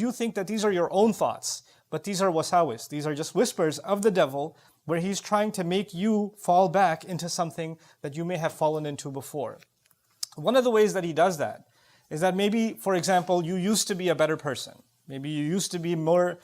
because you think that these are your own thoughts. But these are wasawis. These are just whispers of the devil where he's trying to make you fall back into something that you may have fallen into before. One of the ways that he does that is that maybe, for example, you used to be a better person. Maybe you used to be more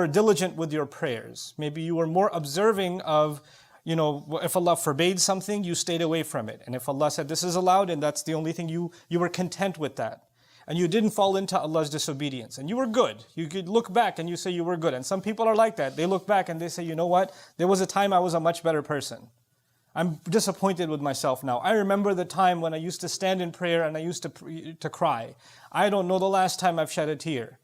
diligent with your prayers. Maybe you were more observing of, if Allah forbade something, you stayed away from it. And if Allah said this is allowed, and that's the only thing, you were content with that. And you didn't fall into Allah's disobedience. And you were good. You could look back and you say you were good. And some people are like that. They look back and they say, you know what? There was a time I was a much better person. I'm disappointed with myself now. I remember the time when I used to stand in prayer and I used to cry. I don't know the last time I've shed a tear.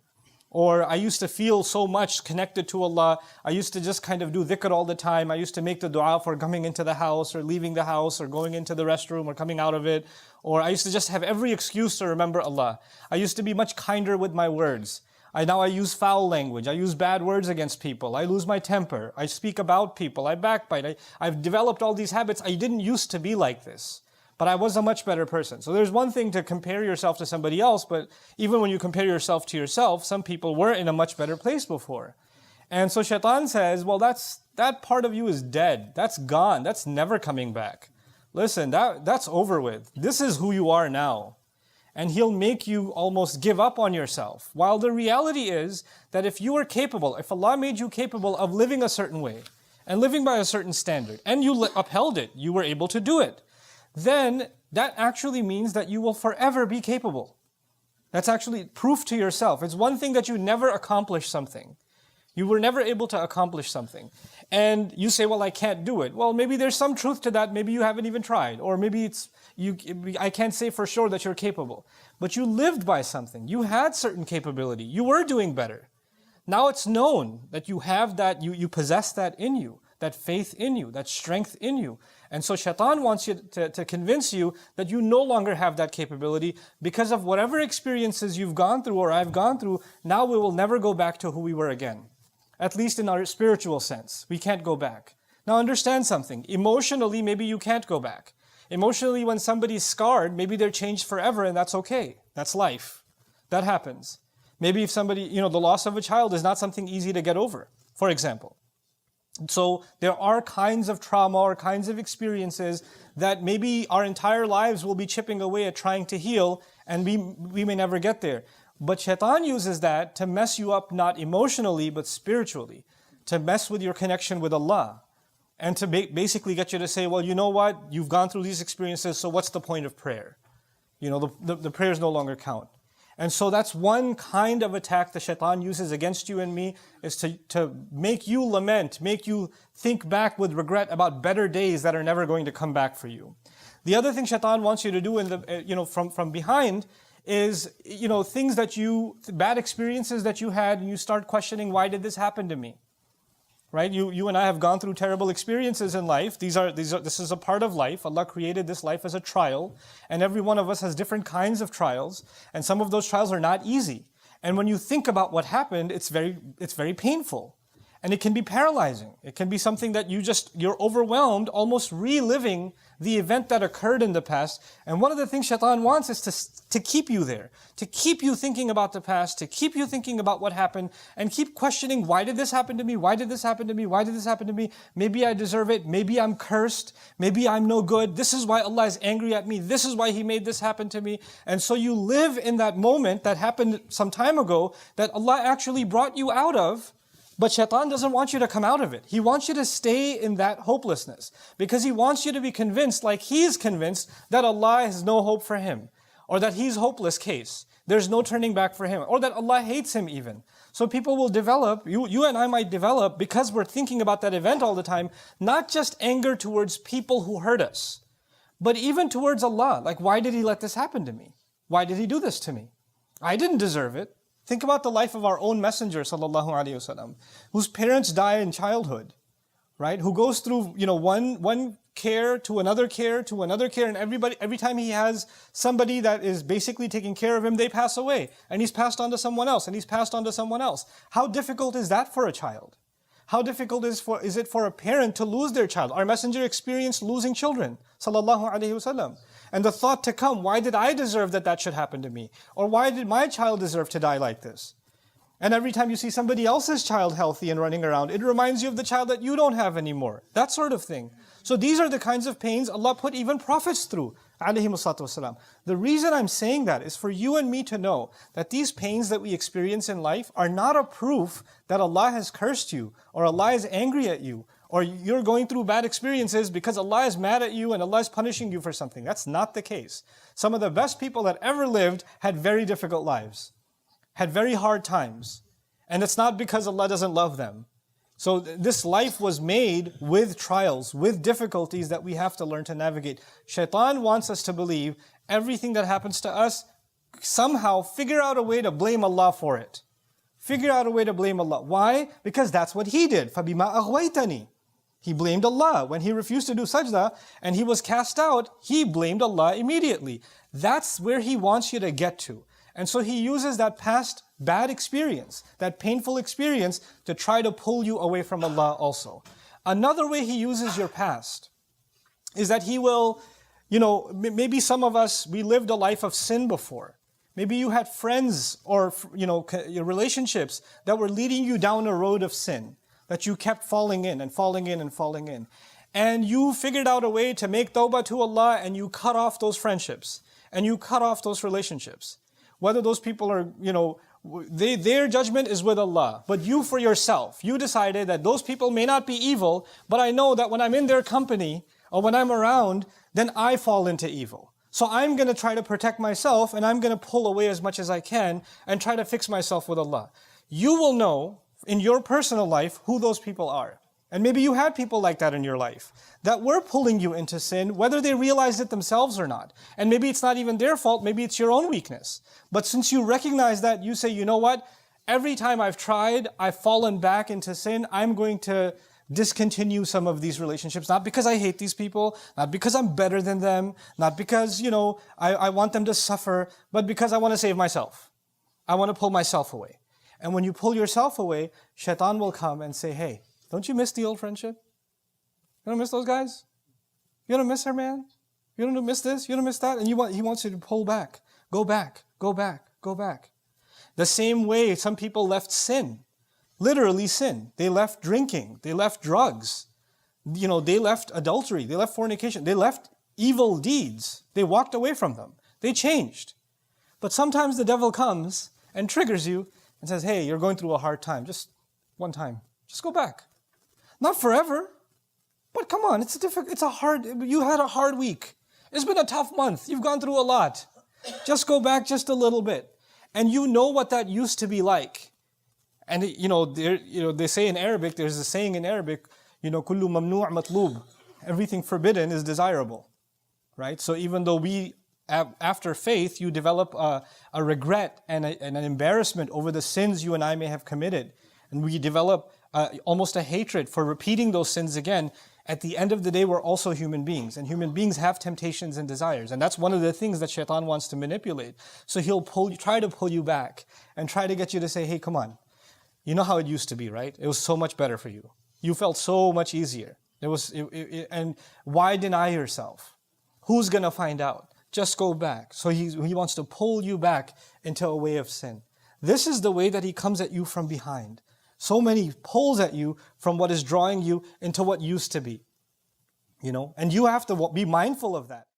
Or I used to feel so much connected to Allah. I used to just kind of do dhikr all the time. I used to make the dua for coming into the house or leaving the house or going into the restroom or coming out of it. Or I used to just have every excuse to remember Allah. I used to be much kinder with my words. Now I use foul language. I use bad words against people. I lose my temper. I speak about people. I backbite. I've developed all these habits. I didn't used to be like this. But I was a much better person. So there's one thing to compare yourself to somebody else, but even when you compare yourself to yourself, some people were in a much better place before. And so Shaytan says, well, that part of you is dead. That's gone. That's never coming back. Listen, that's over with. This is who you are now. And he'll make you almost give up on yourself. While the reality is that if you are capable, if Allah made you capable of living a certain way and living by a certain standard, and you upheld it, you were able to do it, then that actually means that you will forever be capable. That's actually proof to yourself. It's one thing that you never accomplish something. You were never able to accomplish something. And you say, well, I can't do it. Well, maybe there's some truth to that. Maybe you haven't even tried. Or maybe I can't say for sure that you're capable. But you lived by something. You had certain capability. You were doing better. Now it's known that you have that, you possess that in you, that faith in you, that strength in you. And so Shaitan wants you to convince you that you no longer have that capability because of whatever experiences you've gone through or I've gone through. Now we will never go back to who we were again. At least in our spiritual sense, we can't go back. Now understand something. Emotionally, maybe you can't go back. Emotionally, when somebody's scarred, maybe they're changed forever and that's okay. That's life. That happens. Maybe if somebody, the loss of a child is not something easy to get over, for example. So there are kinds of trauma or kinds of experiences that maybe our entire lives will be chipping away at trying to heal, and we may never get there. But Shaitan uses that to mess you up not emotionally but spiritually, to mess with your connection with Allah, and to basically get you to say, well, you know what? You've gone through these experiences, so what's the point of prayer? The prayers no longer count. And so that's one kind of attack the Shaitan uses against you and me, is to make you lament, make you think back with regret about better days that are never going to come back for you. The other thing Shaitan wants you to do from behind is, things bad experiences that you had, and you start questioning, why did this happen to me? Right? You and I have gone through terrible experiences in life. This is a part of life. Allah created this life as a trial, and every one of us has different kinds of trials, and some of those trials are not easy. And when you think about what happened, it's very painful. And it can be paralyzing. It can be something that you're overwhelmed, almost reliving the event that occurred in the past. And one of the things Shaitan wants is to keep you there, to keep you thinking about the past, to keep you thinking about what happened, and keep questioning, why did this happen to me? Why did this happen to me? Why did this happen to me? Maybe I deserve it. Maybe I'm cursed. Maybe I'm no good. This is why Allah is angry at me. This is why He made this happen to me. And so you live in that moment that happened some time ago that Allah actually brought you out of. But Shaitan doesn't want you to come out of it. He wants you to stay in that hopelessness because he wants you to be convinced, like he's convinced, that Allah has no hope for him, or that he's hopeless case. There's no turning back for him, or that Allah hates him even. So people will develop, you and I might develop, because we're thinking about that event all the time, not just anger towards people who hurt us, but even towards Allah. Like, why did He let this happen to me? Why did He do this to me? I didn't deserve it. Think about the life of our own Messenger, sallallahu alaihi wasallam, whose parents die in childhood, right? Who goes through, one care to another care to another care, and every time he has somebody that is basically taking care of him, they pass away, and he's passed on to someone else, and he's passed on to someone else. How difficult is that for a child? How difficult is it for a parent to lose their child? Our Messenger experienced losing children, sallallahu alaihi wasallam. And the thought to come, why did I deserve that should happen to me? Or why did my child deserve to die like this? And every time you see somebody else's child healthy and running around, it reminds you of the child that you don't have anymore. That sort of thing. So these are the kinds of pains Allah put even prophets through, alayhimussalatu wasalam. The reason I'm saying that is for you and me to know that these pains that we experience in life are not a proof that Allah has cursed you, or Allah is angry at you, or you're going through bad experiences because Allah is mad at you and Allah is punishing you for something. That's not the case. Some of the best people that ever lived had very difficult lives, had very hard times. And it's not because Allah doesn't love them. So this life was made with trials, with difficulties that we have to learn to navigate. Shaytan wants us to believe everything that happens to us, somehow figure out a way to blame Allah for it. Figure out a way to blame Allah. Why? Because that's what he did. فَبِمَا أَغْوَيْتَنِي. He blamed Allah. When he refused to do sajda and he was cast out, he blamed Allah immediately. That's where he wants you to get to. And so he uses that past bad experience, that painful experience, to try to pull you away from Allah also. Another way he uses your past is that he will, maybe some of us, we lived a life of sin before. Maybe you had friends or, your relationships that were leading you down a road of sin, that you kept falling in and falling in and falling in. And you figured out a way to make tawbah to Allah, and you cut off those friendships and you cut off those relationships. Whether those people are, their judgment is with Allah. But you for yourself, you decided that those people may not be evil, but I know that when I'm in their company or when I'm around, then I fall into evil. So I'm going to try to protect myself, and I'm going to pull away as much as I can and try to fix myself with Allah. You will know in your personal life who those people are. And maybe you had people like that in your life that were pulling you into sin, whether they realized it themselves or not. And maybe it's not even their fault, maybe it's your own weakness. But since you recognize that, you say, you know what? Every time I've tried, I've fallen back into sin, I'm going to discontinue some of these relationships, not because I hate these people, not because I'm better than them, not because, I want them to suffer, but because I want to save myself. I want to pull myself away. And when you pull yourself away, Shaytan will come and say, hey, don't you miss the old friendship? You don't miss those guys? You don't miss her, man? You don't miss this? You don't miss that? And he wants you to pull back. Go back, go back, go back. The same way some people left sin. Literally sin. They left drinking. They left drugs. They left adultery. They left fornication. They left evil deeds. They walked away from them. They changed. But sometimes the devil comes and triggers you and says, hey, you're going through a hard time. Just one time. Just go back. Not forever. But come on, you had a hard week. It's been a tough month. You've gone through a lot. Just go back just a little bit. And you know what that used to be like. And they say in Arabic, there's a saying in Arabic, kullu mamnu' matlub. Everything forbidden is desirable. Right? So even though after faith, you develop a regret and an embarrassment over the sins you and I may have committed. And we develop almost a hatred for repeating those sins again. At the end of the day, we're also human beings. And human beings have temptations and desires. And that's one of the things that Shaytan wants to manipulate. So he'll try to pull you back and try to get you to say, hey, come on. You know how it used to be, right? It was so much better for you. You felt so much easier. And why deny yourself? Who's going to find out? Just go back. So he wants to pull you back into a way of sin. This is the way that he comes at you from behind. So many pulls at you from what is drawing you into what used to be. And you have to be mindful of that.